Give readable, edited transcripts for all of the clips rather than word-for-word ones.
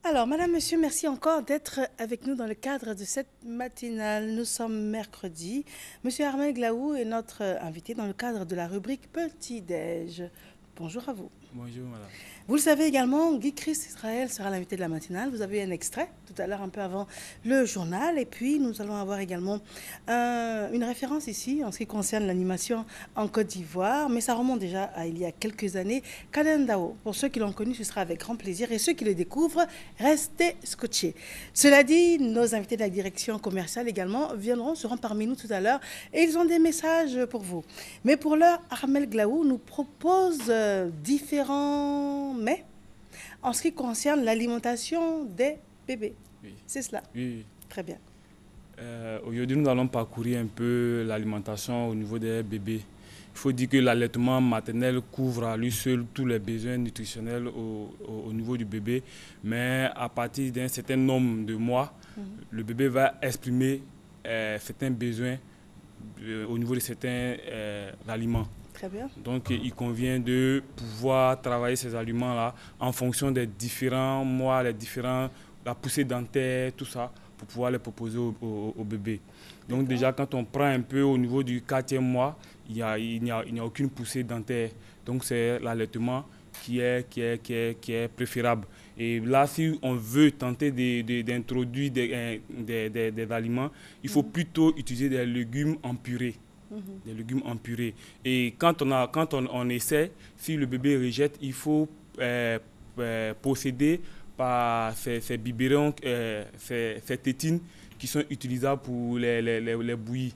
Alors, madame, monsieur, merci encore d'être avec nous dans le cadre de cette matinale. Nous sommes mercredi. Monsieur Armel Glaou est notre invité dans le cadre de la rubrique Petit-Déj. Bonjour à vous. Bonjour, madame. Vous le savez également, Guy Christ Israël sera l'invité de la matinale. Vous avez un extrait tout à l'heure, un peu avant le journal. Et puis, nous allons avoir également une référence ici en ce qui concerne l'animation en Côte d'Ivoire. Mais ça remonte déjà à il y a quelques années. Kaden Dao, pour ceux qui l'ont connu, ce sera avec grand plaisir. Et ceux qui le découvrent, restez scotchés. Cela dit, nos invités de la direction commerciale également seront parmi nous tout à l'heure. Et ils ont des messages pour vous. Mais pour l'heure, Armel Glaou nous propose différents mais en ce qui concerne l'alimentation des bébés. Oui. C'est cela. Oui. Très bien. Aujourd'hui, nous allons parcourir un peu l'alimentation au niveau des bébés. Il faut dire que l'allaitement maternel couvre à lui seul tous les besoins nutritionnels au niveau du bébé. Mais à partir d'un certain nombre de mois, le bébé va exprimer certains besoins au niveau de certains aliments. Très bien. Donc, il convient de pouvoir travailler ces aliments-là en fonction des différents mois, la poussée dentaire, tout ça, pour pouvoir les proposer au bébé. Donc, déjà, quand on prend un peu au niveau du 4e mois, il n'y a aucune poussée dentaire. Donc, c'est l'allaitement qui est préférable. Et là, si on veut tenter d'introduire des aliments, il faut plutôt utiliser des légumes en purée. Des légumes en purée. Et quand on essaie, si le bébé rejette, il faut procéder par ces biberons, ces tétines qui sont utilisables pour les bouillies.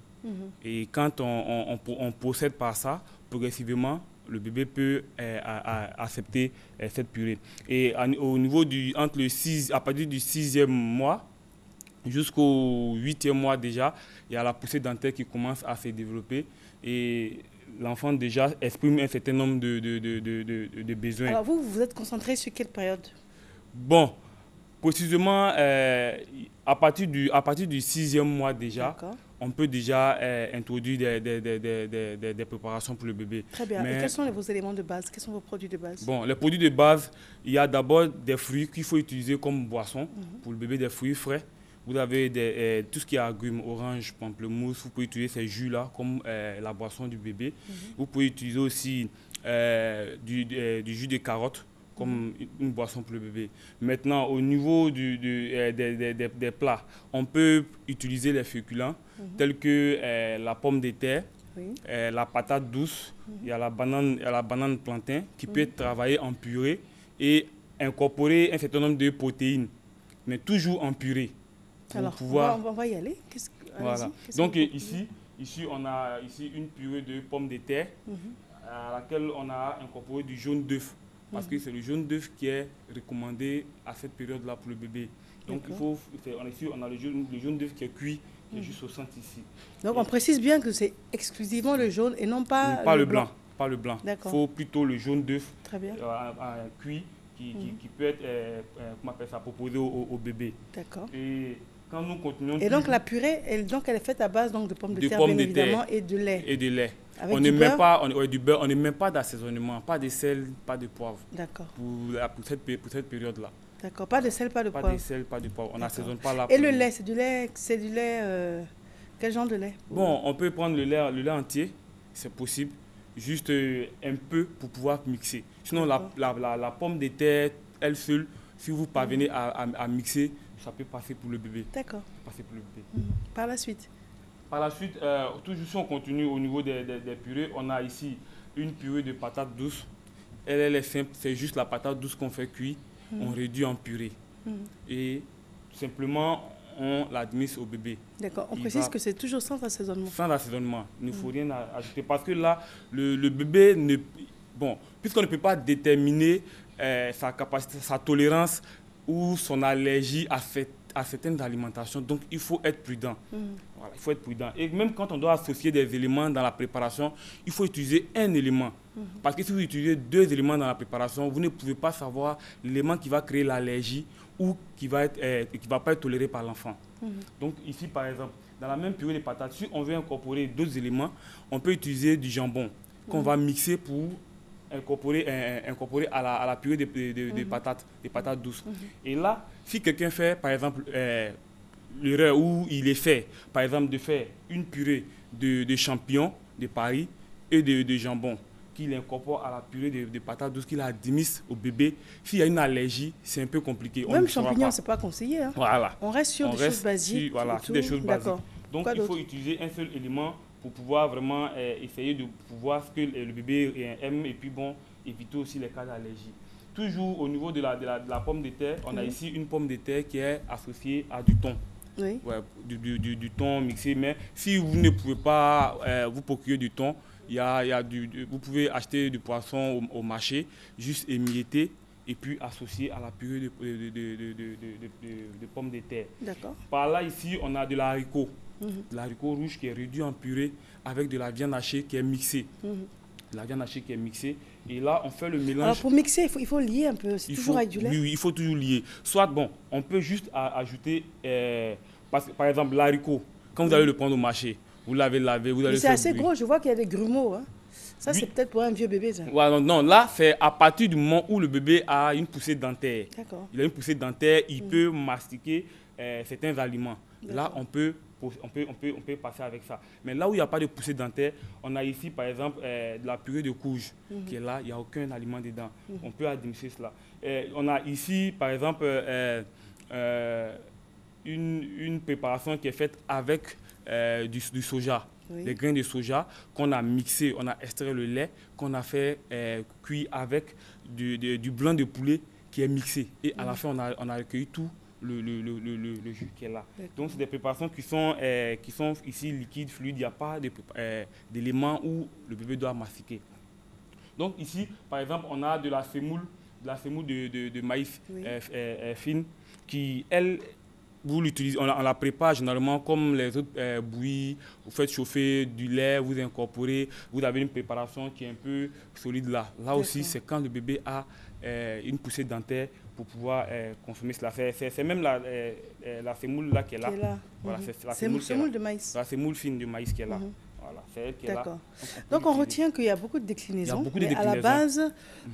Et quand on procède par ça, progressivement, le bébé peut accepter cette purée. Et au niveau à partir du 6e mois, jusqu'au 8e mois déjà, il y a la poussée dentaire qui commence à se développer et l'enfant déjà exprime un certain nombre de besoins. Alors vous vous êtes concentré sur quelle période? Bon, précisément à partir du 6e mois déjà, on peut déjà introduire des préparations pour le bébé. Très bien. Et quels sont vos éléments de base? Quels sont vos produits de base? Bon, les produits de base, il y a d'abord des fruits qu'il faut utiliser comme boisson pour le bébé, des fruits frais. Vous avez tout ce qui est agrumes, orange, pamplemousse. Vous pouvez utiliser ces jus-là comme la boisson du bébé. Vous pouvez utiliser aussi du jus de carotte comme une boisson pour le bébé. Maintenant, au niveau des plats, on peut utiliser les féculents tels que la pomme de terre, la patate douce, il y a la banane plantain qui peut être travaillée en purée et incorporer un certain nombre de protéines, mais toujours en purée. Alors, on va y aller. Voilà. Donc ici, on a une purée de pommes de terre à laquelle on a incorporé du jaune d'œuf. Parce que c'est le jaune d'œuf qui est recommandé à cette période-là pour le bébé. Donc on a le jaune d'œuf qui est cuit, qui est juste au centre ici. Donc on précise bien que c'est exclusivement le jaune et non pas le blanc. Pas le blanc. Il faut plutôt le jaune d'œuf cuit qui peut être proposé au bébé. D'accord. Et quand nous continuons... Et donc la purée, elle est faite à base de pommes de terre, bien évidemment, et de lait. Et de lait. Avec on ne met pas du beurre, on ne met pas d'assaisonnement, pas de sel, pas de poivre. D'accord. Pour cette période-là. D'accord, pas de sel, pas de poivre. Pas de sel, pas de poivre. On n'assaisonne pas là. Et le lait, c'est du lait, quel genre de lait? Bon, on peut prendre le lait entier, c'est possible, juste un peu pour pouvoir mixer. Sinon, la pomme de terre, elle seule, si vous parvenez à mixer, ça peut passer pour le bébé. D'accord. Passer pour le bébé. Par la suite? Par la suite, toujours si on continue au niveau des purées, on a ici une purée de patates douces. Elle est simple, c'est juste la patate douce qu'on fait cuire, on réduit en purée. Et simplement, on l'admise au bébé. D'accord, on précise que c'est toujours sans assaisonnement. Sans assaisonnement, il ne faut rien ajouter. Parce que là, le bébé, puisqu'on ne peut pas déterminer sa capacité, sa tolérance ou son allergie à certaines alimentations, donc il faut être prudent. Voilà, il faut être prudent. Et même quand on doit associer des éléments dans la préparation, il faut utiliser un élément. Parce que si vous utilisez 2 éléments dans la préparation, vous ne pouvez pas savoir l'élément qui va créer l'allergie ou qui va pas être toléré par l'enfant. Donc ici, par exemple, dans la même purée de patates, si on veut incorporer d'autres éléments, on peut utiliser du jambon qu'on va mixer pour incorporé à la purée de patates douces. Et là, si quelqu'un fait, par exemple, l'erreur où il est fait, par exemple, de faire une purée de champignons de Paris et de jambon, qu'il incorpore à la purée de patates douces, qu'il administre au bébé, s'il y a une allergie, c'est un peu compliqué. Même champignons, ce n'est pas conseillé. Hein. Voilà. On reste sur des choses basiques. Voilà, sur des choses basiques. Donc, Quoi il faut utiliser un seul élément pour pouvoir vraiment essayer de voir ce que le bébé aime et puis bon, éviter aussi les cas d'allergie. Toujours au niveau de la pomme de terre, on a ici une pomme de terre qui est associée à du thon. Oui. Ouais, du thon mixé, mais si vous ne pouvez pas vous procurer du thon, vous pouvez acheter du poisson au marché, juste émietter et puis associer à la purée de pommes de terre. D'accord. Par là, ici, on a de l'haricot. De l'haricot rouge qui est réduit en purée avec de la viande hachée qui est mixée. La viande hachée qui est mixée. Et là, on fait le mélange. Alors, pour mixer, il faut lier un peu. C'est toujours avec du lait. Oui, il faut toujours lier. Soit, bon, on peut juste ajouter, par exemple, l'haricot. Quand vous allez le prendre au marché, vous l'avez lavé, vous allez c'est assez gros. Je vois qu'il y a des grumeaux. Hein. Ça, c'est peut-être pour un vieux bébé, ça. Ouais, non, là, c'est à partir du moment où le bébé a une poussée dentaire. D'accord. Il a une poussée dentaire, il peut mastiquer certains aliments. Là, on peut passer avec ça. Mais là où il n'y a pas de poussée dentaire, on a ici, par exemple, de la purée de courge qui est là. Il n'y a aucun aliment dedans. On peut administrer cela. On a ici, par exemple, une préparation qui est faite avec du soja. Oui. Des grains de soja qu'on a mixé, on a extrait le lait, qu'on a fait cuire avec du blanc de poulet qui est mixé. Et à la fin, on a recueilli tout le jus qui est là. Donc, c'est des préparations qui sont ici liquides, fluides. Il n'y a pas d'éléments où le bébé doit mastiquer. Donc, ici, par exemple, on a de la semoule de maïs fine qui, elle, vous l'utilisez, on la prépare généralement comme les autres bouillies. Vous faites chauffer du lait, vous incorporez, vous avez une préparation qui est un peu solide là. Là aussi, c'est quand le bébé a une poussée dentaire pour pouvoir consommer cela. C'est même la semoule là qui est là. Voilà, c'est la semoule de maïs. La semoule fine de maïs qui est là. Voilà, c'est elle qui est là. Donc on retient qu'il y a beaucoup de déclinaisons. Mais à la base,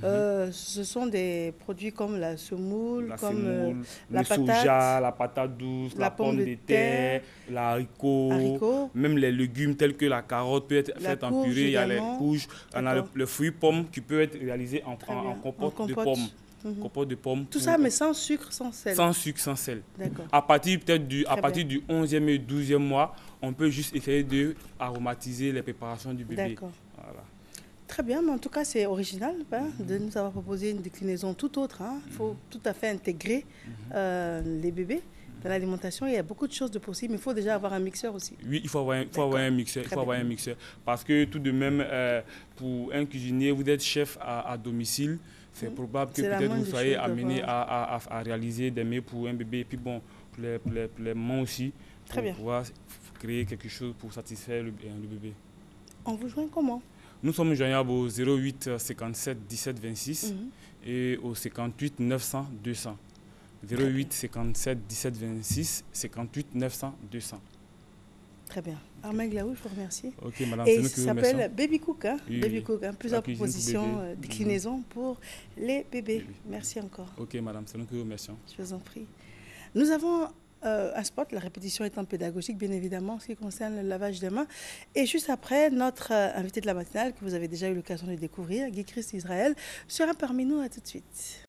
ce sont des produits comme la semoule, comme la patate, soja, la patate douce, la pomme de terre, l'haricot, même les légumes tels que la carotte peut être faite en purée, il y a les courges, on a le fruit pomme qui peut être réalisé en compote de pommes. Compote de pommes. Tout ça, mais sans sucre, sans sel. Sans sucre, sans sel. D'accord. À partir du 11e et 12e mois, on peut juste essayer de aromatiser les préparations du bébé. D'accord. Voilà. Très bien, mais en tout cas, c'est original de nous avoir proposé une déclinaison tout autre. Il faut tout à fait intégrer les bébés dans l'alimentation. Il y a beaucoup de choses de possibles, mais il faut déjà avoir un mixeur aussi. Oui, il faut avoir un mixeur. Parce que tout de même, pour un cuisinier, vous êtes chef à domicile. C'est probable que peut-être vous soyez amené à réaliser des mets pour un bébé. Et puis bon, pour les mamans aussi, pour pouvoir créer quelque chose pour satisfaire le bébé. On vous joint comment? Nous sommes joignables au 08 57 17 26 et au 58 900 200. 08 57 17 26 58 900 200. Très bien. Armel Glaoui, je vous remercie. Ok, madame. Et ça s'appelle Baby Cook. Oui, Baby Cook, plusieurs propositions, déclinaisons pour les bébés. Merci encore. Ok, madame, c'est nous qui vous remercions. Je vous en prie. Nous avons un spot, la répétition étant pédagogique, bien évidemment, en ce qui concerne le lavage des mains. Et juste après, notre invité de la matinale, que vous avez déjà eu l'occasion de découvrir, Guy Christ Israël, sera parmi nous. À tout de suite.